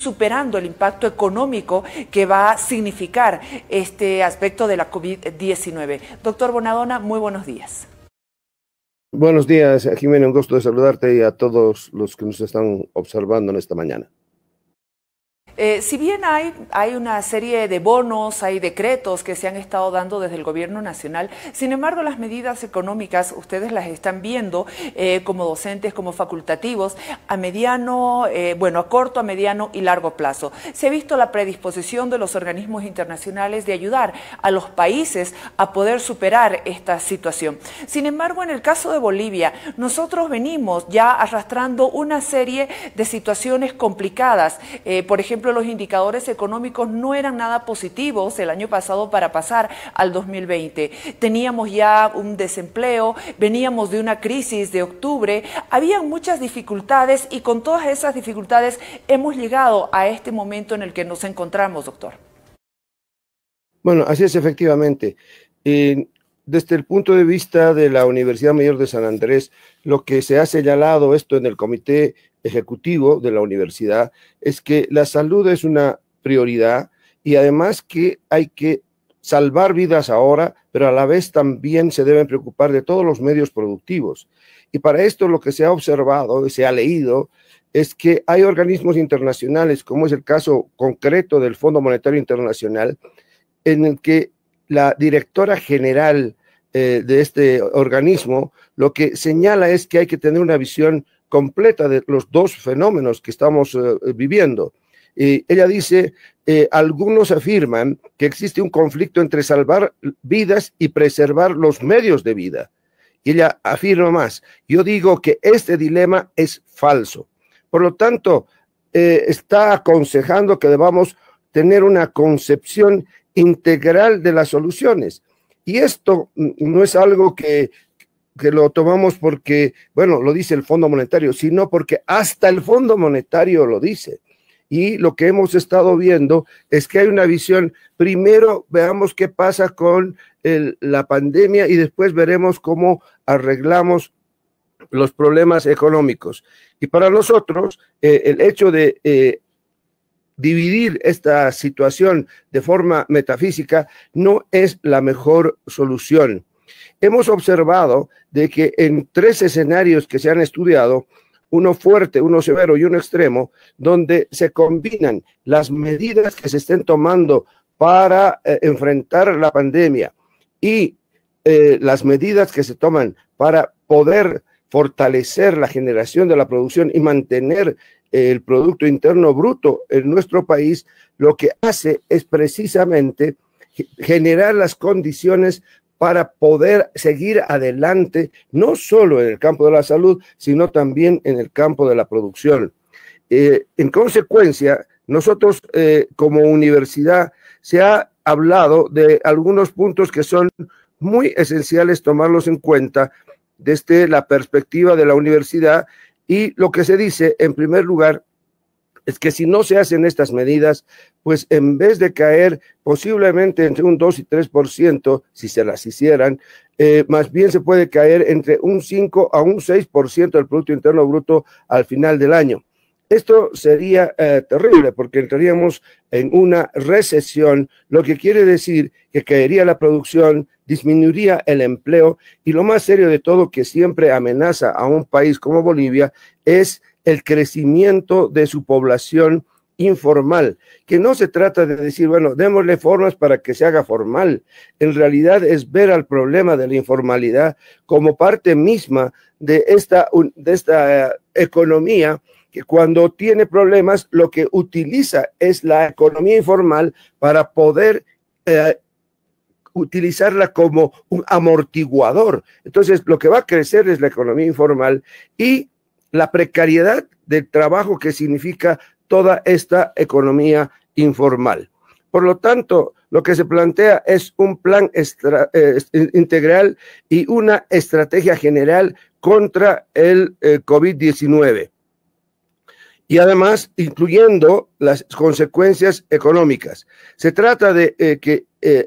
superando el impacto económico que va a significar este aspecto de la COVID-19. Doctor Bonadona, muy buenos días. Buenos días, Jimena, un gusto de saludarte y a todos los que nos están observando en esta mañana. Si bien hay una serie de bonos, hay decretos que se han estado dando desde el gobierno nacional, sin embargo las medidas económicas ustedes las están viendo como docentes, como facultativos, a mediano, a corto, a mediano y largo plazo. Se ha visto la predisposición de los organismos internacionales de ayudar a los países a poder superar esta situación. Sin embargo, en el caso de Bolivia, nosotros venimos ya arrastrando una serie de situaciones complicadas, por ejemplo, los indicadores económicos no eran nada positivos el año pasado para pasar al 2020. Teníamos ya un desempleo, veníamos de una crisis de octubre, había muchas dificultades y con todas esas dificultades hemos llegado a este momento en el que nos encontramos, doctor. Bueno, así es efectivamente. Desde el punto de vista de la Universidad Mayor de San Andrés, lo que se ha señalado esto en el comité ejecutivo de la universidad es que la salud es una prioridad y además que hay que salvar vidas ahora, pero a la vez también se deben preocupar de todos los medios productivos. Y para esto lo que se ha observado y se ha leído es que hay organismos internacionales, como es el caso concreto del Fondo Monetario Internacional, en el que la directora general de este organismo lo que señala es que hay que tener una visión completa de los dos fenómenos que estamos viviendo. Ella dice, algunos afirman que existe un conflicto entre salvar vidas y preservar los medios de vida. Y ella afirma más, yo digo que este dilema es falso. Por lo tanto, está aconsejando que debamos tener una concepción integral de las soluciones. Y esto no es algo que lo tomamos porque, bueno, lo dice el Fondo Monetario, sino porque hasta el Fondo Monetario lo dice. Y lo que hemos estado viendo es que hay una visión, primero veamos qué pasa con la pandemia y después veremos cómo arreglamos los problemas económicos. Y para nosotros, el hecho de dividir esta situación de forma metafísica no es la mejor solución. Hemos observado de que en 3 escenarios que se han estudiado, uno fuerte, uno severo y uno extremo, donde se combinan las medidas que se estén tomando para enfrentar la pandemia y las medidas que se toman para poder fortalecer la generación de la producción y mantener el Producto Interno Bruto en nuestro país, lo que hace es precisamente generar las condiciones para poder seguir adelante, no solo en el campo de la salud, sino también en el campo de la producción. En consecuencia, nosotros como universidad se ha hablado de algunos puntos que son muy esenciales tomarlos en cuenta desde la perspectiva de la universidad, y lo que se dice en primer lugar es que si no se hacen estas medidas, pues en vez de caer posiblemente entre un 2 y 3%, si se las hicieran, más bien se puede caer entre un 5 a un 6% del Producto Interno Bruto al final del año. Esto sería terrible porque entraríamos en una recesión, lo que quiere decir que caería la producción, disminuiría el empleo y lo más serio de todo que siempre amenaza a un país como Bolivia es el crecimiento de su población informal, que no se trata de decir, bueno, démosle formas para que se haga formal. En realidad es ver al problema de la informalidad como parte misma de esta economía que cuando tiene problemas lo que utiliza es la economía informal para poder utilizarla como un amortiguador. Entonces, lo que va a crecer es la economía informal y la precariedad del trabajo que significa toda esta economía informal. Por lo tanto, lo que se plantea es un plan integral y una estrategia general contra el COVID-19. Y además, incluyendo las consecuencias económicas. Se trata de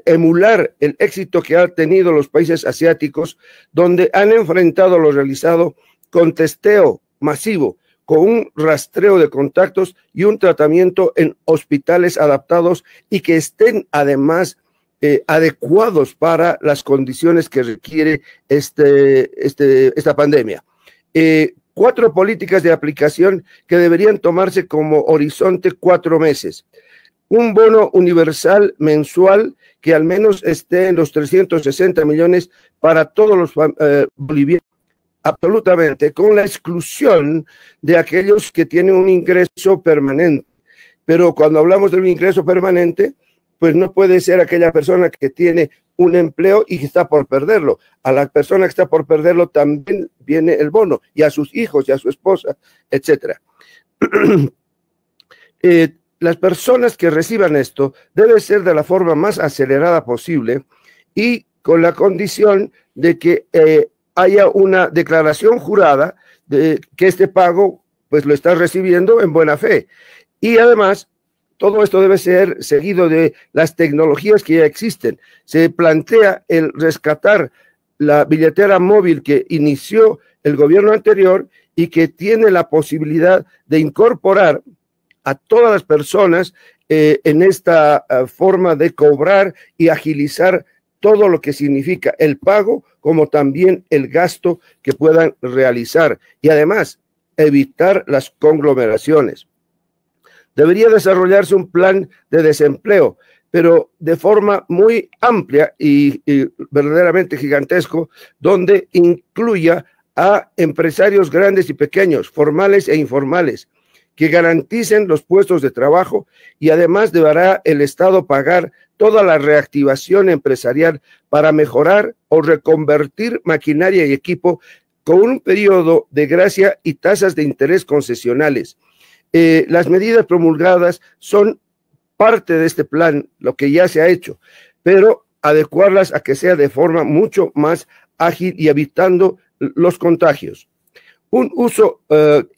emular el éxito que han tenido los países asiáticos, donde han enfrentado lo realizado con testeo masivo, con un rastreo de contactos y un tratamiento en hospitales adaptados y que estén además adecuados para las condiciones que requiere esta pandemia. 4 políticas de aplicación que deberían tomarse como horizonte 4 meses. Un bono universal mensual que al menos esté en los 360 millones para todos los bolivianos, absolutamente, con la exclusión de aquellos que tienen un ingreso permanente. Pero cuando hablamos de un ingreso permanente, pues no puede ser aquella persona que tiene un empleo y que está por perderlo. A la persona que está por perderlo también viene el bono, y a sus hijos, y a su esposa, etcétera. Las personas que reciban esto debe ser de la forma más acelerada posible y con la condición de que haya una declaración jurada de que este pago pues lo está recibiendo en buena fe. Y además, todo esto debe ser seguido de las tecnologías que ya existen. Se plantea el rescatar la billetera móvil que inició el gobierno anterior y que tiene la posibilidad de incorporar a todas las personas en esta forma de cobrar y agilizar todo lo que significa el pago, como también el gasto que puedan realizar. Y además, evitar las conglomeraciones. Debería desarrollarse un plan de desempleo, pero de forma muy amplia y verdaderamente gigantesco, donde incluya a empresarios grandes y pequeños, formales e informales, que garanticen los puestos de trabajo, y además deberá el Estado pagar toda la reactivación empresarial para mejorar o reconvertir maquinaria y equipo con un periodo de gracia y tasas de interés concesionales. Las medidas promulgadas son parte de este plan, lo que ya se ha hecho, pero adecuarlas a que sea de forma mucho más ágil y evitando los contagios. Un uso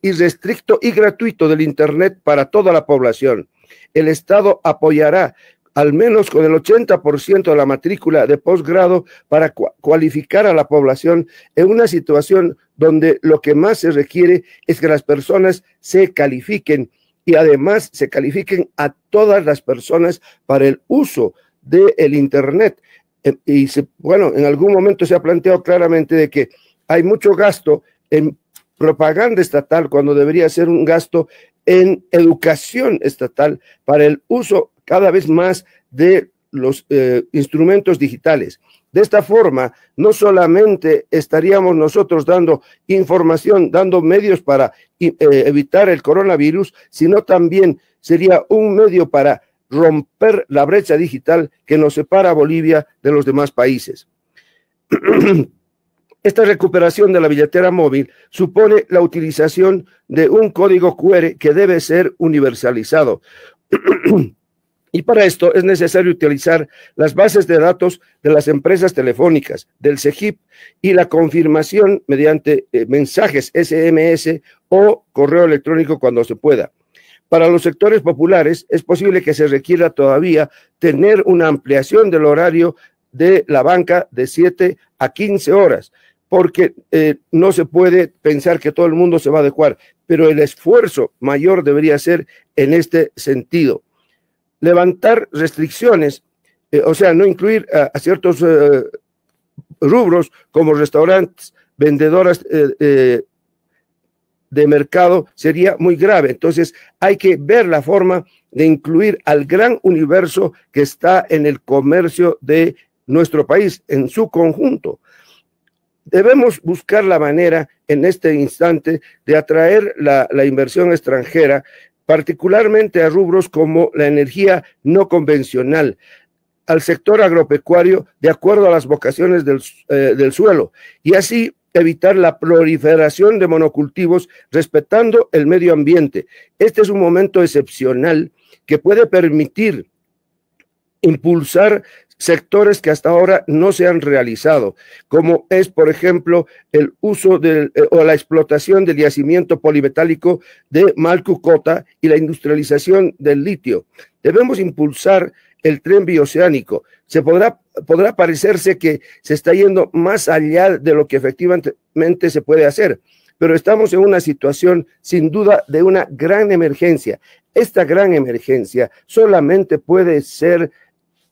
irrestricto y gratuito del Internet para toda la población. El Estado apoyará al menos con el 80% de la matrícula de posgrado para cualificar a la población en una situación donde lo que más se requiere es que las personas se califiquen y además se califiquen a todas las personas para el uso del Internet. Bueno, en algún momento se ha planteado claramente de que hay mucho gasto en propaganda estatal cuando debería ser un gasto en educación estatal para el uso cada vez más de los instrumentos digitales. De esta forma, no solamente estaríamos nosotros dando información, dando medios para evitar el coronavirus, sino también sería un medio para romper la brecha digital que nos separa a Bolivia de los demás países. Esta recuperación de la billetera móvil supone la utilización de un código QR que debe ser universalizado. Y para esto es necesario utilizar las bases de datos de las empresas telefónicas, del CEGIP, y la confirmación mediante mensajes SMS o correo electrónico cuando se pueda. Para los sectores populares es posible que se requiera todavía tener una ampliación del horario de la banca de 7 a 15 horas, porque no se puede pensar que todo el mundo se va a adecuar, pero el esfuerzo mayor debería ser en este sentido. Levantar restricciones, o sea, no incluir a ciertos rubros como restaurantes, vendedoras de mercado, sería muy grave. Entonces, hay que ver la forma de incluir al gran universo que está en el comercio de nuestro país, en su conjunto. Debemos buscar la manera en este instante de atraer la inversión extranjera, particularmente a rubros como la energía no convencional, al sector agropecuario de acuerdo a las vocaciones del suelo, y así evitar la proliferación de monocultivos respetando el medio ambiente. Este es un momento excepcional que puede permitir impulsar sectores que hasta ahora no se han realizado, como es, por ejemplo, el uso o la explotación del yacimiento polimetálico de Malcucota y la industrialización del litio. Debemos impulsar el tren bioceánico. Podrá parecerse que se está yendo más allá de lo que efectivamente se puede hacer, pero estamos en una situación sin duda de una gran emergencia. Esta gran emergencia solamente puede ser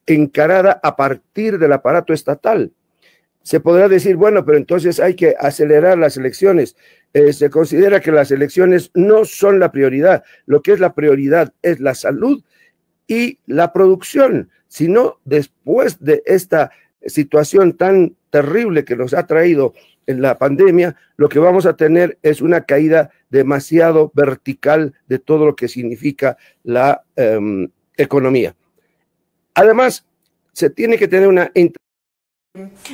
encarada a partir del aparato estatal. Se podrá decir, bueno, pero entonces hay que acelerar las elecciones. Se considera que las elecciones no son la prioridad. Lo que es la prioridad es la salud y la producción, sino después de esta situación tan terrible que nos ha traído en la pandemia, lo que vamos a tener es una caída demasiado vertical de todo lo que significa la economía. Además, se tiene que tener una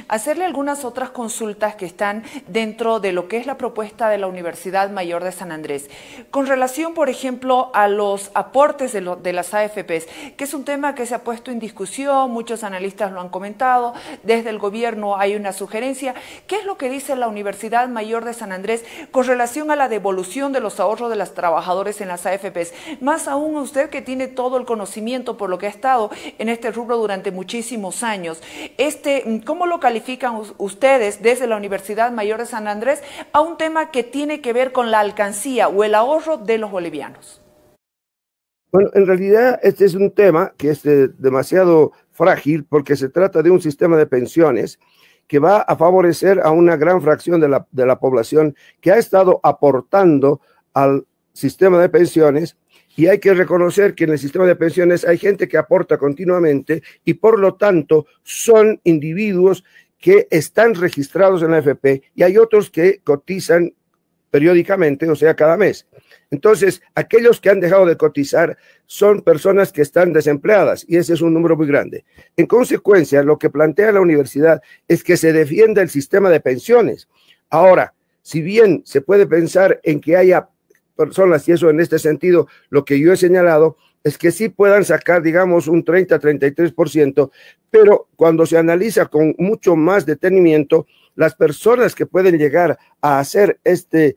hacerle algunas otras consultas que están dentro de lo que es la propuesta de la Universidad Mayor de San Andrés. Con relación, por ejemplo, a los aportes de las AFPs, que es un tema que se ha puesto en discusión, muchos analistas lo han comentado, desde el gobierno hay una sugerencia. ¿Qué es lo que dice la Universidad Mayor de San Andrés con relación a la devolución de los ahorros de los trabajadores en las AFPs? Más aún usted que tiene todo el conocimiento por lo que ha estado en este rubro durante muchísimos años. ¿Cómo lo califican ustedes desde la Universidad Mayor de San Andrés a un tema que tiene que ver con la alcancía o el ahorro de los bolivianos? Bueno, en realidad este es un tema que es demasiado frágil porque se trata de un sistema de pensiones que va a favorecer a una gran fracción de la población que ha estado aportando al sistema de pensiones. Y hay que reconocer que en el sistema de pensiones hay gente que aporta continuamente y por lo tanto son individuos que están registrados en la AFP y hay otros que cotizan periódicamente, o sea, cada mes. Entonces, aquellos que han dejado de cotizar son personas que están desempleadas y ese es un número muy grande. En consecuencia, lo que plantea la universidad es que se defienda el sistema de pensiones. Ahora, si bien se puede pensar en que haya personas, y eso en este sentido, lo que yo he señalado es que sí puedan sacar, digamos, un 30-33%, pero cuando se analiza con mucho más detenimiento, las personas que pueden llegar a hacer esta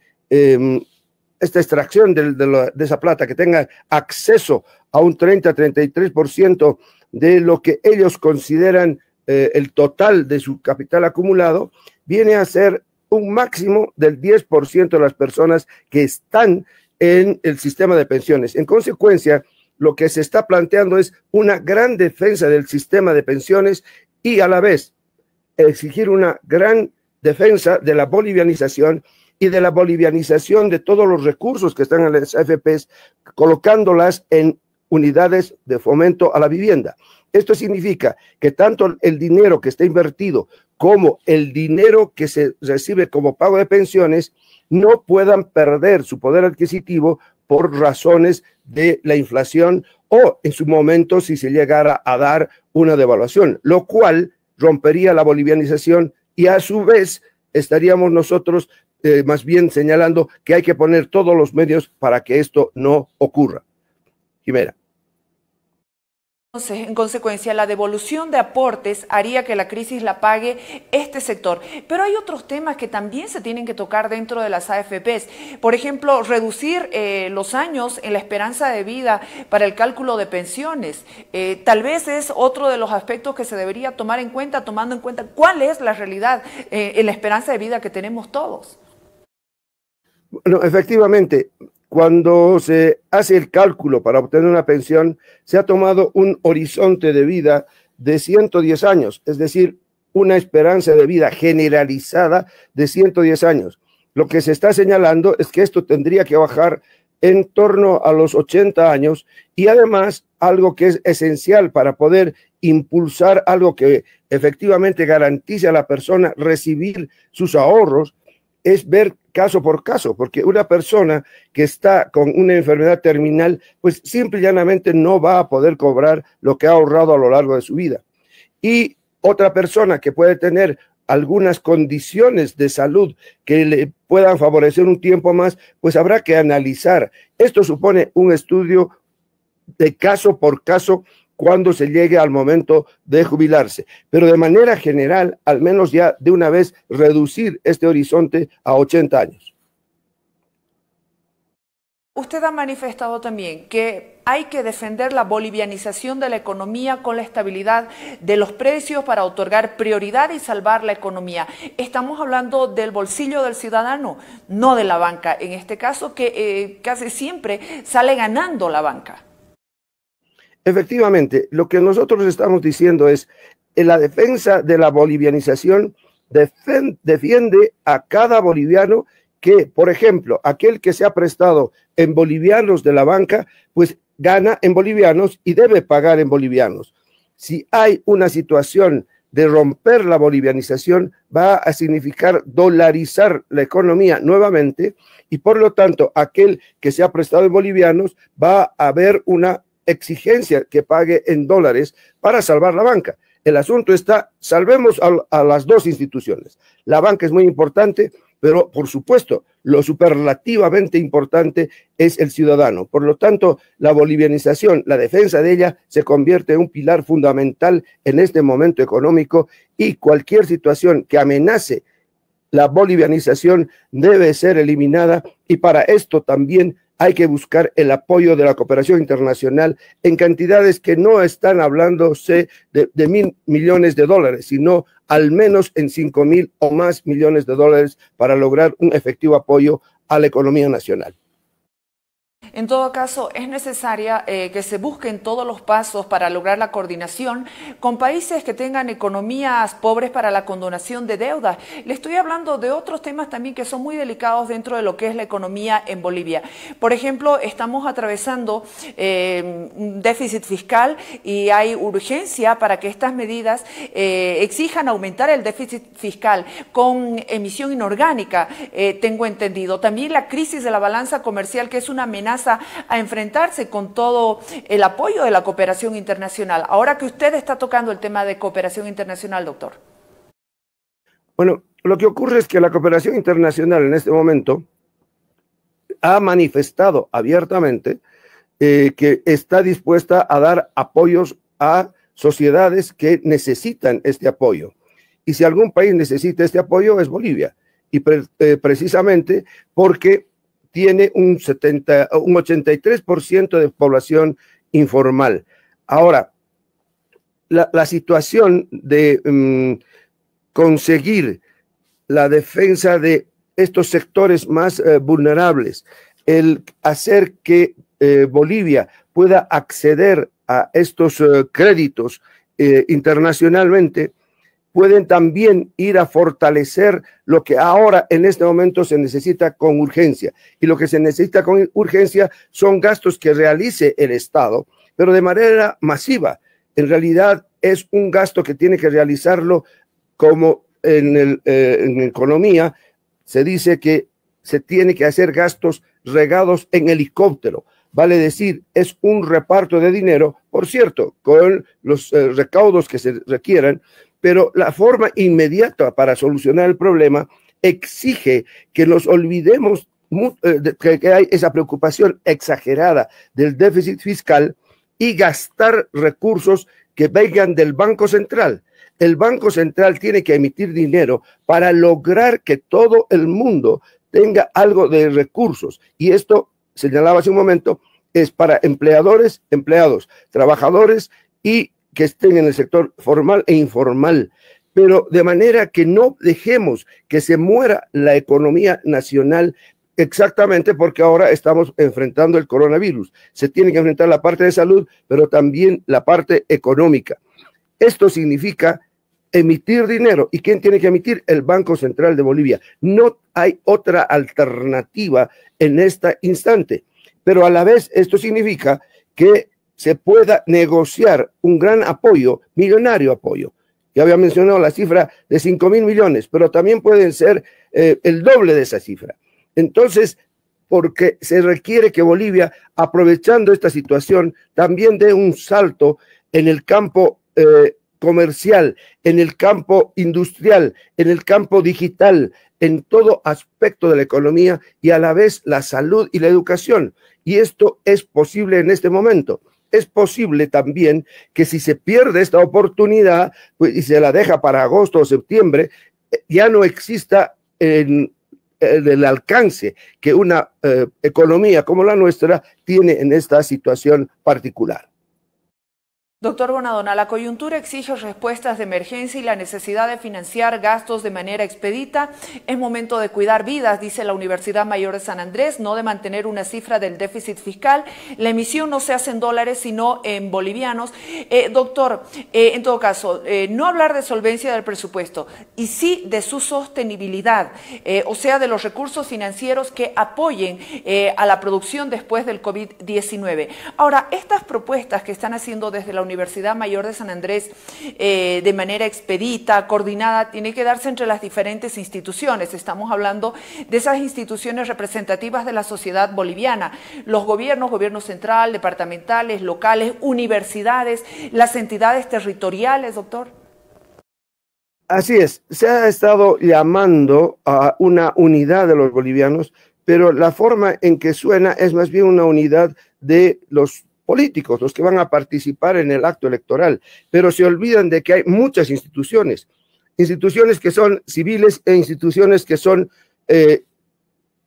extracción de esa plata, que tengan acceso a un 30-33% de lo que ellos consideran el total de su capital acumulado, viene a ser un máximo del 10% de las personas que están en el sistema de pensiones. En consecuencia, lo que se está planteando es una gran defensa del sistema de pensiones y a la vez exigir una gran defensa de la bolivianización y de la bolivianización de todos los recursos que están en las AFPs, colocándolas en unidades de fomento a la vivienda. Esto significa que tanto el dinero que está invertido como el dinero que se recibe como pago de pensiones no puedan perder su poder adquisitivo por razones de la inflación o en su momento si se llegara a dar una devaluación, lo cual rompería la bolivianización y a su vez estaríamos nosotros más bien señalando que hay que poner todos los medios para que esto no ocurra. Jimena. Entonces, en consecuencia, la devolución de aportes haría que la crisis la pague este sector. Pero hay otros temas que también se tienen que tocar dentro de las AFPs. Por ejemplo, reducir los años en la esperanza de vida para el cálculo de pensiones. Tal vez es otro de los aspectos que se debería tomar en cuenta, tomando en cuenta cuál es la realidad en la esperanza de vida que tenemos todos. Bueno, efectivamente, cuando se hace el cálculo para obtener una pensión, se ha tomado un horizonte de vida de 110 años, es decir, una esperanza de vida generalizada de 110 años. Lo que se está señalando es que esto tendría que bajar en torno a los 80 años y además algo que es esencial para poder impulsar algo que efectivamente garantice a la persona recibir sus ahorros es ver caso por caso, porque una persona que está con una enfermedad terminal, pues simple y llanamente no va a poder cobrar lo que ha ahorrado a lo largo de su vida. Y otra persona que puede tener algunas condiciones de salud que le puedan favorecer un tiempo más, pues habrá que analizar. Esto supone un estudio de caso por caso cuando se llegue al momento de jubilarse. Pero de manera general, al menos ya de una vez, reducir este horizonte a 80 años. Usted ha manifestado también que hay que defender la bolivianización de la economía con la estabilidad de los precios para otorgar prioridad y salvar la economía. Estamos hablando del bolsillo del ciudadano, no de la banca. En este caso, que casi siempre sale ganando la banca. Efectivamente, lo que nosotros estamos diciendo es que la defensa de la bolivianización defiende a cada boliviano que, por ejemplo, aquel que se ha prestado en bolivianos de la banca, pues gana en bolivianos y debe pagar en bolivianos. Si hay una situación de romper la bolivianización, va a significar dolarizar la economía nuevamente y, por lo tanto, aquel que se ha prestado en bolivianos va a haber una exigencia que pague en dólares para salvar la banca. El asunto está, salvemos a las dos instituciones. La banca es muy importante, pero por supuesto, lo superlativamente importante es el ciudadano. Por lo tanto, la bolivianización, la defensa de ella, se convierte en un pilar fundamental en este momento económico y cualquier situación que amenace la bolivianización debe ser eliminada y para esto también hay que buscar el apoyo de la cooperación internacional en cantidades que no están hablándose de 1.000 millones de dólares, sino al menos en 5.000 o más millones de dólares para lograr un efectivo apoyo a la economía nacional. En todo caso, es necesaria que se busquen todos los pasos para lograr la coordinación con países que tengan economías pobres para la condonación de deudas. Le estoy hablando de otros temas también que son muy delicados dentro de lo que es la economía en Bolivia. Por ejemplo, estamos atravesando un déficit fiscal y hay urgencia para que estas medidas exijan aumentar el déficit fiscal con emisión inorgánica, tengo entendido. También la crisis de la balanza comercial, que es una amenaza a enfrentarse con todo el apoyo de la cooperación internacional. Ahora que usted está tocando el tema de cooperación internacional, doctor. Bueno, lo que ocurre es que la cooperación internacional en este momento ha manifestado abiertamente que está dispuesta a dar apoyos a sociedades que necesitan este apoyo. Y si algún país necesita este apoyo es Bolivia. Y precisamente porque tiene un 83% de población informal. Ahora, la situación de conseguir la defensa de estos sectores más vulnerables, el hacer que Bolivia pueda acceder a estos créditos internacionalmente, pueden también ir a fortalecer lo que ahora en este momento se necesita con urgencia. Y lo que se necesita con urgencia son gastos que realice el Estado, pero de manera masiva. En realidad es un gasto que tiene que realizarlo como en economía se dice que se tiene que hacer gastos regados en helicóptero. Vale decir, es un reparto de dinero, por cierto, con los recaudos que se requieran, pero la forma inmediata para solucionar el problema exige que nos olvidemos que hay esa preocupación exagerada del déficit fiscal y gastar recursos que vengan del Banco Central. El Banco Central tiene que emitir dinero para lograr que todo el mundo tenga algo de recursos. Y esto, señalaba hace un momento, es para empleadores, empleados, trabajadores y que estén en el sector formal e informal, pero de manera que no dejemos que se muera la economía nacional exactamente porque ahora estamos enfrentando el coronavirus. Se tiene que enfrentar la parte de salud, pero también la parte económica. Esto significa emitir dinero. ¿Y quién tiene que emitir? El Banco Central de Bolivia. No hay otra alternativa en este instante, pero a la vez esto significa que se pueda negociar un gran apoyo, millonario apoyo. Ya había mencionado la cifra de 5.000 millones, pero también pueden ser el doble de esa cifra. Entonces, porque se requiere que Bolivia, aprovechando esta situación, también dé un salto en el campo comercial, en el campo industrial, en el campo digital, en todo aspecto de la economía y a la vez la salud y la educación. Y esto es posible en este momento. Es posible también que si se pierde esta oportunidad pues, y se la deja para agosto o septiembre, ya no exista del alcance que una economía como la nuestra tiene en esta situación particular. Doctor Bonadona, la coyuntura exige respuestas de emergencia y la necesidad de financiar gastos de manera expedita. Es momento de cuidar vidas, dice la Universidad Mayor de San Andrés, no de mantener una cifra del déficit fiscal. La emisión no se hace en dólares, sino en bolivianos. Doctor, en todo caso, no hablar de solvencia del presupuesto y sí de su sostenibilidad, o sea, de los recursos financieros que apoyen a la producción después del COVID-19. Ahora, estas propuestas que están haciendo desde la Universidad Mayor de San Andrés de manera expedita, coordinada, tiene que darse entre las diferentes instituciones. Estamos hablando de esas instituciones representativas de la sociedad boliviana, los gobiernos, gobierno central, departamentales, locales, universidades, las entidades territoriales, doctor. Así es, se ha estado llamando a una unidad de los bolivianos, pero la forma en que suena es más bien una unidad de los políticos, los que van a participar en el acto electoral, pero se olvidan de que hay muchas instituciones que son civiles e instituciones que son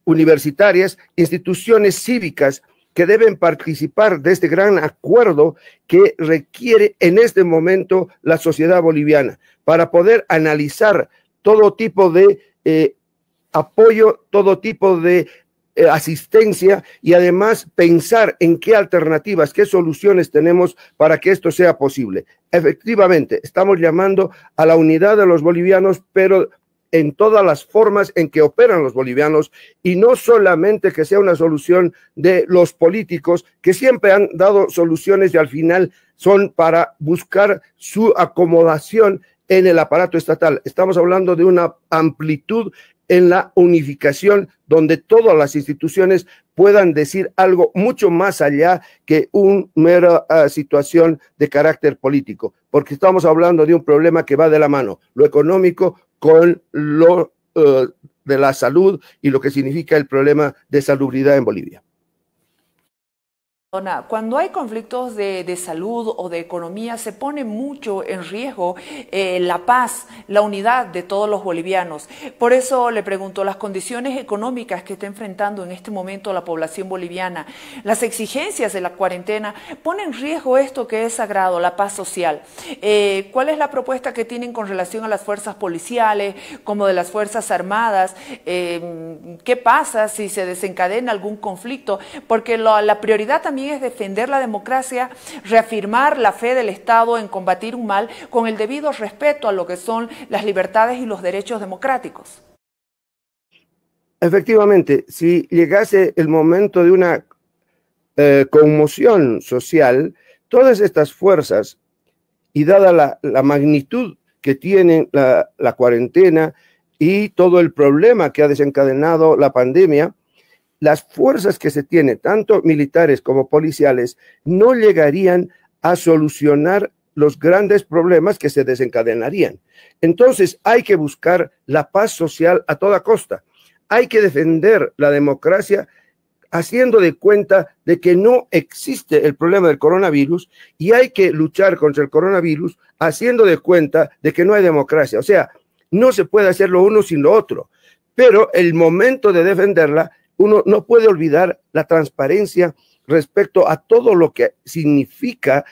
universitarias, instituciones cívicas que deben participar de este gran acuerdo que requiere en este momento la sociedad boliviana para poder analizar todo tipo de apoyo, todo tipo de asistencia y además pensar en qué alternativas, qué soluciones tenemos para que esto sea posible. Efectivamente, estamos llamando a la unidad de los bolivianos, pero en todas las formas en que operan los bolivianos y no solamente que sea una solución de los políticos que siempre han dado soluciones y al final son para buscar su acomodación en el aparato estatal. Estamos hablando de una amplitud en la unificación donde todas las instituciones puedan decir algo mucho más allá que una mera situación de carácter político, porque estamos hablando de un problema que va de la mano, lo económico con lo de la salud y lo que significa el problema de salubridad en Bolivia. Cuando hay conflictos de salud o de economía, se pone mucho en riesgo la paz, la unidad de todos los bolivianos. Por eso le pregunto, las condiciones económicas que está enfrentando en este momento la población boliviana, las exigencias de la cuarentena, ¿ponen en riesgo esto que es sagrado, la paz social? ¿Cuál es la propuesta que tienen con relación a las fuerzas policiales, como de las Fuerzas Armadas? ¿Qué pasa si se desencadena algún conflicto? Porque la prioridad también es defender la democracia, reafirmar la fe del Estado en combatir un mal con el debido respeto a lo que son las libertades y los derechos democráticos. Efectivamente, si llegase el momento de una conmoción social, todas estas fuerzas, y dada la magnitud que tiene la cuarentena y todo el problema que ha desencadenado la pandemia, las fuerzas que se tienen, tanto militares como policiales, no llegarían a solucionar los grandes problemas que se desencadenarían. Entonces hay que buscar la paz social a toda costa. Hay que defender la democracia haciendo de cuenta de que no existe el problema del coronavirus y hay que luchar contra el coronavirus haciendo de cuenta de que no hay democracia. O sea, no se puede hacer lo uno sin lo otro, pero el momento de defenderla, uno no puede olvidar la transparencia respecto a todo lo que significa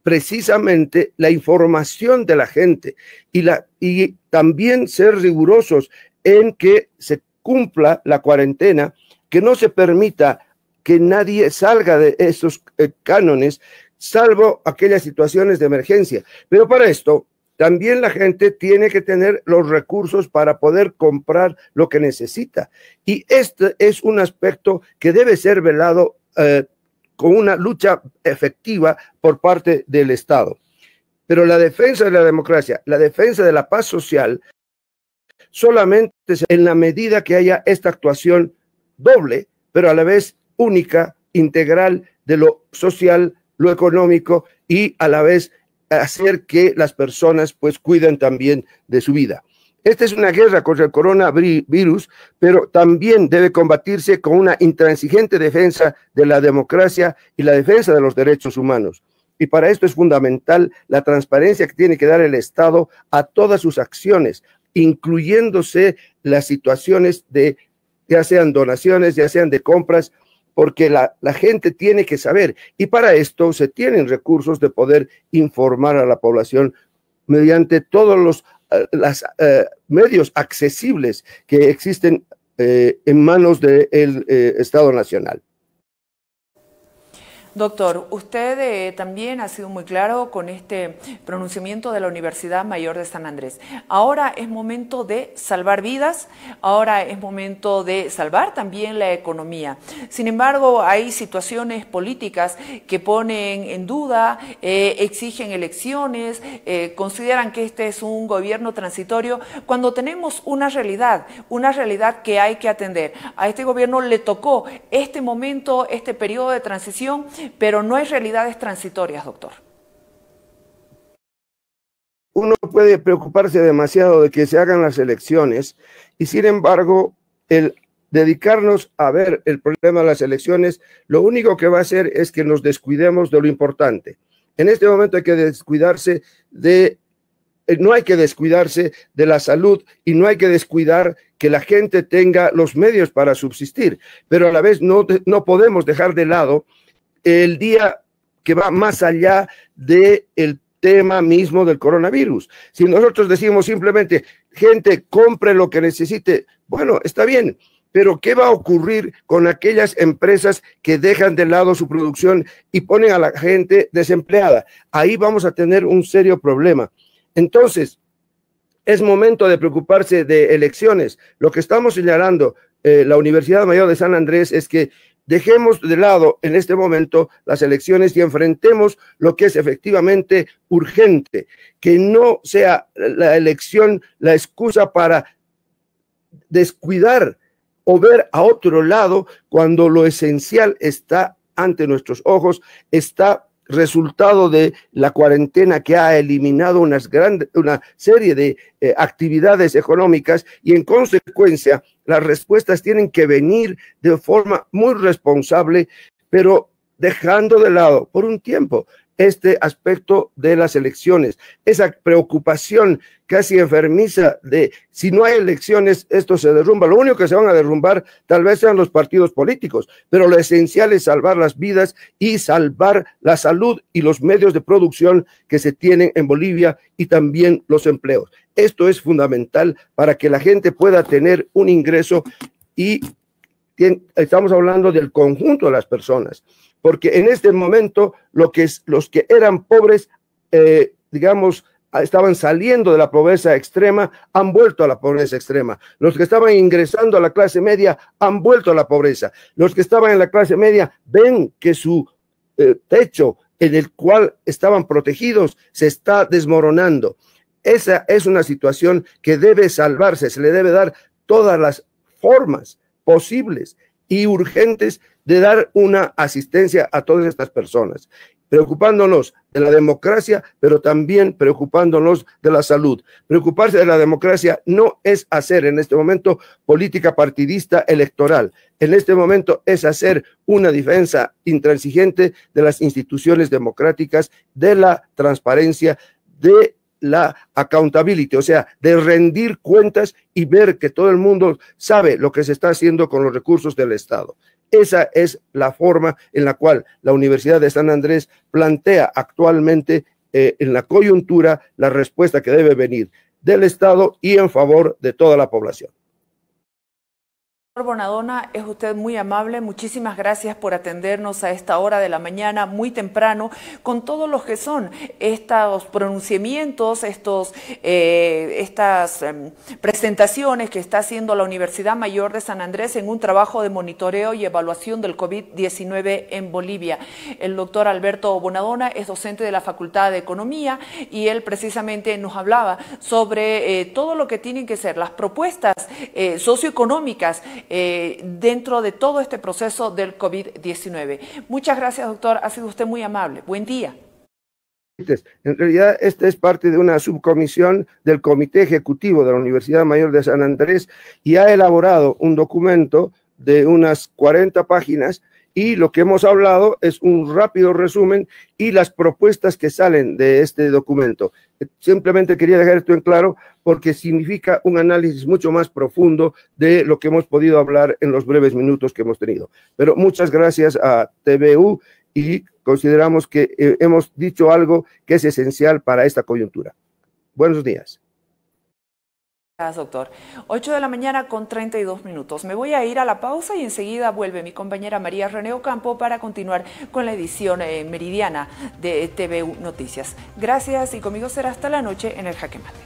precisamente la información de la gente y también ser rigurosos en que se cumpla la cuarentena, que no se permita que nadie salga de esos cánones, salvo aquellas situaciones de emergencia. Pero para esto, también la gente tiene que tener los recursos para poder comprar lo que necesita. Y este es un aspecto que debe ser velado con una lucha efectiva por parte del Estado. Pero la defensa de la democracia, la defensa de la paz social, solamente en la medida que haya esta actuación doble, pero a la vez única, integral de lo social, lo económico y a la vez hacer que las personas pues cuiden también de su vida. Esta es una guerra contra el coronavirus, pero también debe combatirse con una intransigente defensa de la democracia y la defensa de los derechos humanos. Y para esto es fundamental la transparencia que tiene que dar el Estado a todas sus acciones, incluyéndose las situaciones de ya sean donaciones, ya sean de compras, porque la gente tiene que saber, y para esto se tienen recursos de poder informar a la población mediante todos los medios accesibles que existen en manos del Estado Nacional. Doctor, usted también ha sido muy claro con este pronunciamiento de la Universidad Mayor de San Andrés. Ahora es momento de salvar vidas, ahora es momento de salvar también la economía. Sin embargo, hay situaciones políticas que ponen en duda, exigen elecciones, consideran que este es un gobierno transitorio, cuando tenemos una realidad que hay que atender. A este gobierno le tocó este momento, este periodo de transición, pero no hay realidades transitorias, doctor. Uno puede preocuparse demasiado de que se hagan las elecciones y, sin embargo, el dedicarnos a ver el problema de las elecciones, lo único que va a hacer es que nos descuidemos de lo importante. En este momento hay que descuidarse no hay que descuidarse de la salud y no hay que descuidar que la gente tenga los medios para subsistir, pero a la vez no podemos dejar de lado el día que va más allá del tema mismo del coronavirus. Si nosotros decimos simplemente, gente, compre lo que necesite, bueno, está bien, pero ¿qué va a ocurrir con aquellas empresas que dejan de lado su producción y ponen a la gente desempleada? Ahí vamos a tener un serio problema. Entonces, es momento de preocuparse de elecciones. Lo que estamos señalando la Universidad Mayor de San Andrés es que dejemos de lado en este momento las elecciones y enfrentemos lo que es efectivamente urgente, que no sea la elección la excusa para descuidar o ver a otro lado cuando lo esencial está ante nuestros ojos, está resultado de la cuarentena que ha eliminado una serie de actividades económicas y en consecuencia las respuestas tienen que venir de forma muy responsable, pero dejando de lado por un tiempo este aspecto de las elecciones, esa preocupación casi enfermiza de si no hay elecciones, esto se derrumba. Lo único que se van a derrumbar tal vez sean los partidos políticos, pero lo esencial es salvar las vidas y salvar la salud y los medios de producción que se tienen en Bolivia y también los empleos. Esto es fundamental para que la gente pueda tener un ingreso y estamos hablando del conjunto de las personas, porque en este momento los que eran pobres, digamos, estaban saliendo de la pobreza extrema, han vuelto a la pobreza extrema. Los que estaban ingresando a la clase media han vuelto a la pobreza. Los que estaban en la clase media ven que su techo en el cual estaban protegidos se está desmoronando. Esa es una situación que debe salvarse, se le debe dar todas las formas posibles y urgentes de dar una asistencia a todas estas personas, preocupándonos de la democracia, pero también preocupándonos de la salud. Preocuparse de la democracia no es hacer en este momento política partidista electoral. En este momento es hacer una defensa intransigente de las instituciones democráticas, de la transparencia, de la accountability, o sea, de rendir cuentas y ver que todo el mundo sabe lo que se está haciendo con los recursos del Estado. Esa es la forma en la cual la Universidad de San Andrés plantea actualmente en la coyuntura la respuesta que debe venir del Estado y en favor de toda la población. Doctor Bonadona, es usted muy amable, muchísimas gracias por atendernos a esta hora de la mañana, muy temprano, con todos los que son estos pronunciamientos, estas presentaciones que está haciendo la Universidad Mayor de San Andrés en un trabajo de monitoreo y evaluación del COVID-19 en Bolivia. El doctor Alberto Bonadona es docente de la Facultad de Economía y él precisamente nos hablaba sobre todo lo que tienen que ser las propuestas socioeconómicas dentro de todo este proceso del COVID-19. Muchas gracias, doctor. Ha sido usted muy amable. Buen día. En realidad, esta es parte de una subcomisión del Comité Ejecutivo de la Universidad Mayor de San Andrés y ha elaborado un documento de unas 40 páginas y lo que hemos hablado es un rápido resumen y las propuestas que salen de este documento. Simplemente quería dejar esto en claro porque significa un análisis mucho más profundo de lo que hemos podido hablar en los breves minutos que hemos tenido. Pero muchas gracias a TVU y consideramos que hemos dicho algo que es esencial para esta coyuntura. Buenos días. Gracias, doctor. 8 de la mañana con 32 minutos. Me voy a ir a la pausa y enseguida vuelve mi compañera María René Ocampo para continuar con la edición meridiana de TVU Noticias. Gracias y conmigo será hasta la noche en el Jaque Mate.